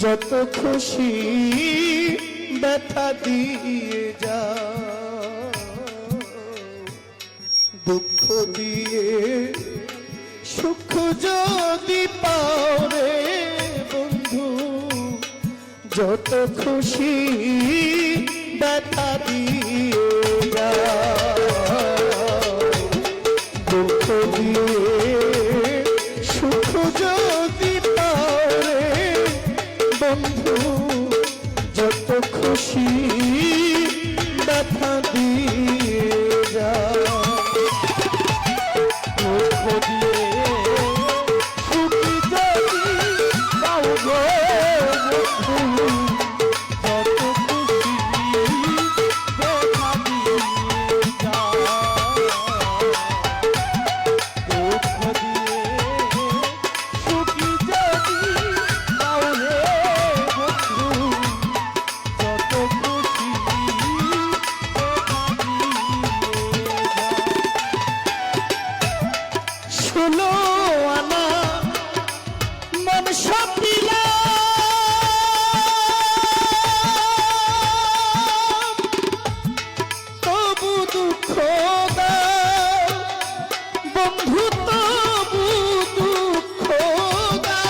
যত খুশি ব্যথা দিয়ে যা, দুঃখ দিয়ে সুখ যদি পাও রে বন্ধু, যত খুশি ব্যথা দিয়ে যা, দুঃখ দিয়ে সুখ যদি পাও রে বন্ধু, যত খুশি ব্যথা দিয়ে যা, দুঃখ দিয়ে সুখ যদি পাও গো বন্ধু, যত খুশি ব্যথা দিয়ে যা, দুঃখ দিয়ে সুখ যদি পাও রে বন্ধু, যত খুশি ব্যথা দিয়ে যা। ষোলো আনা মন সব দিলাম, তবু দুঃখ দাও বন্ধু, তবু দুঃখ দাও।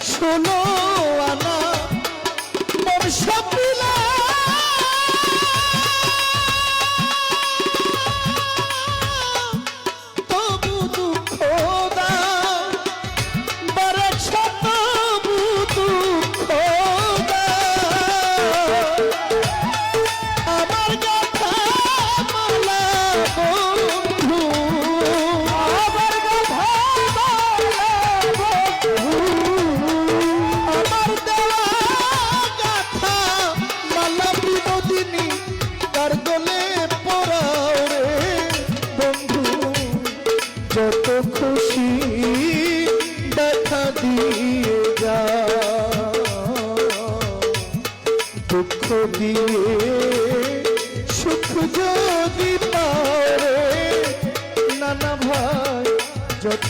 ষোলো আনা মন সব দিলাম, তবু দুঃখ দাও বরেছ, তবু দুঃখ দাও। আমার কথা মালা বন্ধু, আমার কথা মালা বন্ধু, আমার দেওয়া গাথা মালা বিনোদিনী তার গলে পরাও রে বন্ধু, যত খুশি দেখা দিয়ে যা, দুঃখ দিয়ে সুখ যদি পাও রে নানা ভাই, যত